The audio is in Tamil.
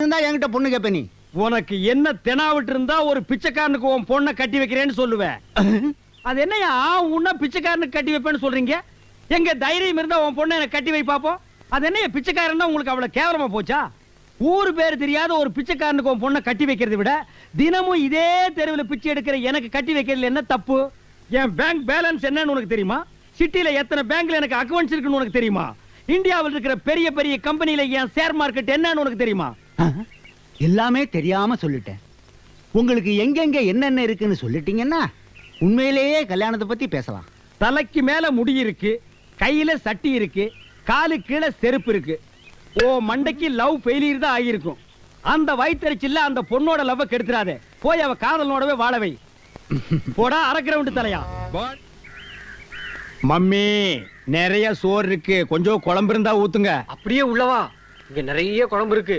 இருந்தா என்கிட்ட பொண்ணு கேப்ப நீ? உனக்கு என்ன தெனாவிட்டு இருந்தா ஒரு பிச்சைக்காரனுக்கு உன் பொண்ணை கட்டி வைக்கிறேன்னு சொல்லுவேன். அது என்னையா உன்ன பிச்சைக்காரனுக்கு கட்டி வைப்பேன்னு சொல்றீங்க? எங்க தைரியம் இருந்தா உன் பொண்ணை எனக்கு கட்டி வை பாப்போம். அது என்னையா பிச்சைக்காரன் தான் உங்களுக்கு அவ்வளவு கேவலமா போச்சா? ஊரு பேர் தெரியாத ஒரு பிச்சைக்காரனுக்கு உன் பொண்ணை கட்டி வைக்கிறதை விட தினமும் இதே தெருவில் பிச்சை எடுக்கிற எனக்கு கட்டி வைக்கிறதுல என்ன தப்பு? என் பேங்க் பேலன்ஸ் என்னன்னு உனக்கு தெரியுமா? சிட்டில எத்தனை பேங்க்ல எனக்கு அக்கவுண்ட்ஸ் இருக்குன்னு உனக்கு தெரியுமா? இந்தியாவில் இருக்கிற பெரிய பெரிய கம்பெனில என் ஷேர் மார்க்கெட் என்னன்னு உனக்கு தெரியுமா? எல்லாமே தெரியாம சொல்லிட்டேன். உங்களுக்கு எங்கெங்க என்னென்ன இருக்குன்னு சொல்லிட்டீங்கன்னா உண்மையிலேயே கல்யாணத்தை பத்தி பேசலாம். தலைக்கு மேல முடி இருக்கு, கையில சட்டி இருக்கு, காலு கீழே செருப்பு இருக்கு. ஓ மண்டைக்கு லவ் ஃபெயிலியர் தான் ஆகியிருக்கும். அந்த வயிற்றுச்சில்ல அந்த பொண்ணோட லவ் கெடுத்துறாதே. போய் அவ காதலனோடவே வாழவை. போடா அரக்கிரவுண்ட் தலையா. மம்மி நிறைய சோறு இருக்கு, கொஞ்சம் குழம்பு இருந்தா ஊத்துங்க. அப்படியே உள்ளவா, இங்க நிறைய குழம்பு இருக்கு.